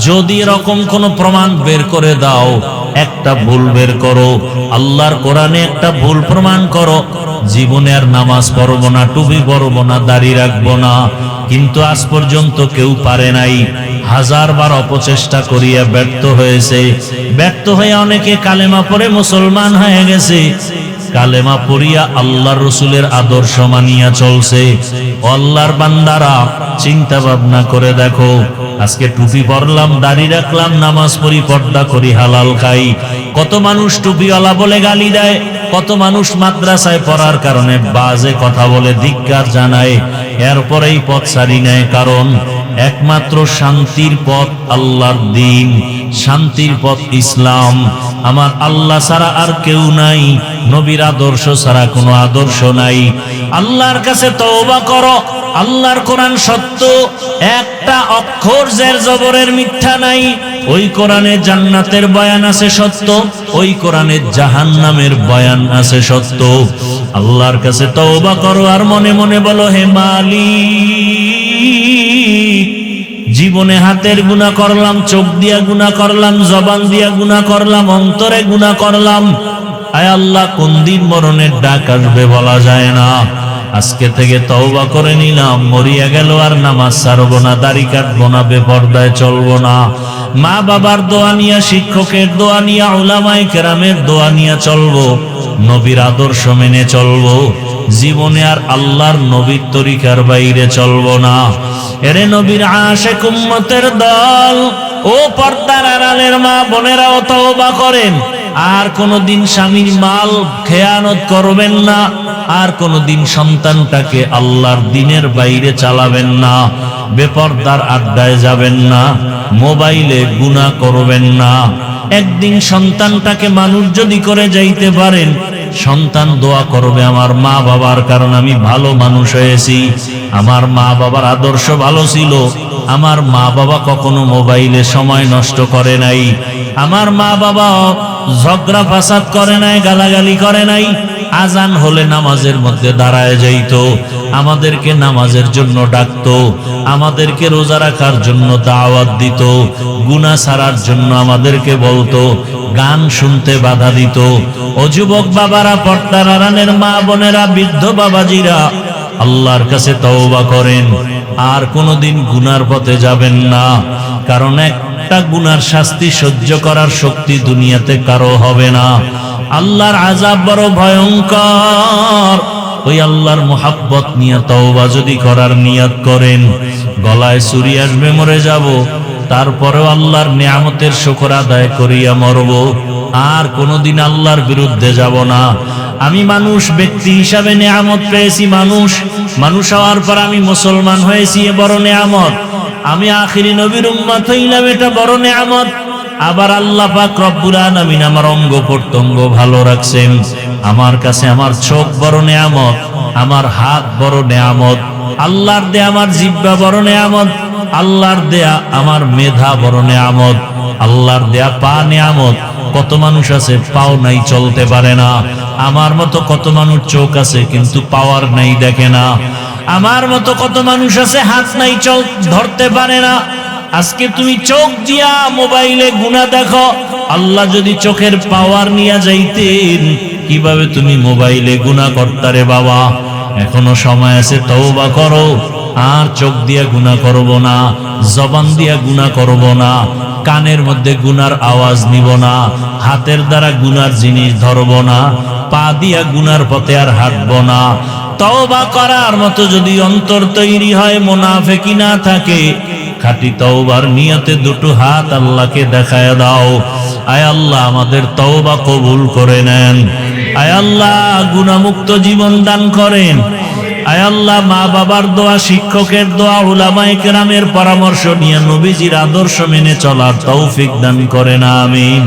যদি এরকম কোন প্রমাণ বের করে দাও, একটা ভুল বের করো, আল্লাহর কোরআনে একটা ভুল প্রমাণ করো, জীবনে আর নামাজ পড়বো না, টুপি পরবো না, দাড়ি রাখবো না। কিন্তু আজ পর্যন্ত কেউ পারে নাই। হাজারবার অপচেষ্টা করিয়া ব্যর্থ হয়েছে। ব্যর্থ হয়ে অনেকে কালেমা পড়ে মুসলমান হয়ে গেছে, কালেমা পড়িয়া আল্লাহর রসুলের আদর্শ মানিয়া চলছে। আল্লাহর বান্দারা, চিন্তা ভাবনা করে দেখো, আজকে টুপি পরলাম, দাড়ি রাখলাম, নামাজ পড়ি, পর্দা করি, হালাল খাই, কত মানুষ টুপিওয়ালা বলে গালি দেয়, কত মানুষ মাদ্রাসায় পড়ার কারণে বাজে কথা বলে ধিক্কার জানায়, এরপরেই পথ ছাড়ি নেয়। কারণ একমাত্র শান্তির পথ আল্লাহর দ্বীন, শান্তির পথ ইসলাম। আমার আল্লাহ ছাড়া আর কেউ নাই, নবীর আদর্শ ছাড়া কোনো আদর্শ নাই। আল্লাহর কাছে তওবা করো, আল্লাহর কোরআন সত্য, একটা অক্ষর জের জবরের মিথ্যা নাই। ওই কোরআনে জান্নাতের বয়ান আছে সত্য, ওই কোরআনে জাহান্নামের বয়ান আছে সত্য। আল্লাহর কাছে তওবা করো আর মনে মনে বলো, হে মালিক, জীবনে হাতের গুনাহ করলাম, চোখ দিয়া গুনাহ করলাম, জবান দিয়া গুনাহ করলাম, অন্তরে গুনাহ করলাম। আয় আল্লাহ, কোন দিন মরণের ডাক আসবে বলা যায় না। আজকে থেকে তওবা করে নিলাম, মরিয়া গেল আর নামাজ ছাড়বো না, দাড়ি কাটবো না, বেপরদায় চলবো না। মা বাবার দোয়া নিয়া, শিক্ষকের দোয়া নিয়া, উলামায়ে কেরামের দোয়া নিয়া চলবো, নবীর আদর্শ মেনে চলবো। জীবনে আর আল্লাহর নবীর তরিকার বাইরে চলবো না। এরে নবীর আশিক উম্মতের দল, ও পর্দার আড়ালের মা বোনেরাও তওবা করেন। আর কোনদিন স্বামীর মাল খেয়ানত করবেন না, আর কোনদিন সন্তানটাকে আল্লাহর দ্বীনের বাইরে চালাবেন না, বেপরদার আড্ডায় যাবেন না, মোবাইলে গুনাহ করবেন না। একদিন সন্তানটাকে মানুষ যদি করে যাইতে পারেন, সন্তান দোয়া করবে আমার মা বাবার কারণ আমি ভালো মানুষ হয়েছি, আমার মা বাবার আদর্শ ভালো ছিল, আমার মা বাবা কখনো মোবাইলে সময় নষ্ট করে নাই, আমার মা বাবা ঝগড়া ফাসাদ করে নাই, গালাগালি করে নাই, আজান হলে নামাজের মধ্যে দাঁড়ায় যাইতো, আমাদেরকে নামাজের জন্য ডাকতো, আমাদেরকে রোজা রাখার জন্য দাওয়াত দিত, গুনাহ ছাড়ার জন্য আমাদেরকে বলতো, গান শুনতে বাধা দিত। ও যুবক বাবারা, পর্দার আড়ালের মা বোনেরা, বৃদ্ধ বাবাজিরা, আল্লাহর কাছে তওবা করেন, আর কোনদিন গুনার পথে যাবেন না। কারণ একটা গুনার শাস্তি সহ্য করার শক্তি দুনিয়াতে কারো হবে না। আল্লাহর আযাব বড় ভয়ঙ্কর। ওই আল্লাহর মুহাব্বত নিয়ে তওবা যদি করার নিয়ত করেন, গলায় ছুরি আসবে, মরে যাব, তারপরেও আল্লাহর নিয়ামতের শুকর আদায় করিয়া মরব, আর কোনদিন আল্লাহর বিরুদ্ধে যাব না। আমি মানুষ, ব্যক্তি হিসাবে নিয়ামত পেয়েছি, মানুষ হওয়ার পর আমি মুসলমান হয়েছি, এ বড় নিয়ামত। আমি আখিরি নবীর উম্মত হইলাম, এটা বড় নিয়ামত। আবার আল্লাহ পাক রব্বুল আলামিন আমার অঙ্গ প্রত্যঙ্গ ভালো রাখছেন। আমার কাছে আমার চোখ বড় নিয়ামত, আমার হাত বড় নিয়ামত, আল্লাহর দেয়া আমার জিহ্বা বড় নিয়ামত, আল্লাহর দেয়া আমার মেধা বড় নিয়ামত, আল্লাহর দেয়া পা নিয়ামত। কত মানুষ আছে পাও নাই, চলতে পারে না। আমার মতো কত মানুষ চোখ আছে কিন্তু পাওয়ার নাই, দেখে না। আমার মতো কত মানুষ আছে হাত নাই, চল ধরতে পারে না। আজকে তুমি চোখ দিয়া মোবাইলে গুনাহ দেখো, আল্লাহ যদি চোখের পাওয়ার নিয়ে যাইতেন, কিভাবে তুমি মোবাইলে গুনাহ করতারে বাবা? এখনো সময় আছে, তওবা করো, আর চোখ দিয়া গুনাহ করব না, জবান দিয়া গুনাহ করব না, কানের মধ্যে গুনার আওয়াজ নিব না, হাতের দ্বারা গুনার জিনিস ধরব না, পা দিয়া গুনার পথে আর হাঁটব না। তওবা করার মতো যদি অন্তর তৈরি হয়, মুনাফিকি না থাকে, খাঁটি তওবার নিয়তে দুটো হাত আল্লাহকে দেখায় দাও। আয় আল্লাহ, আমাদের তওবা কবুল করে নেন। আয় আল্লাহ, গুনাহমুক্ত জীবন দান করেন। আয় আল্লাহ, মা বাবার দোয়া, শিক্ষকের দোয়া, উলামায়ে কেরামের পরামর্শ নিয়ে নবীজির আদর্শ মেনে চলার তৌফিক দান করেন। আমিন।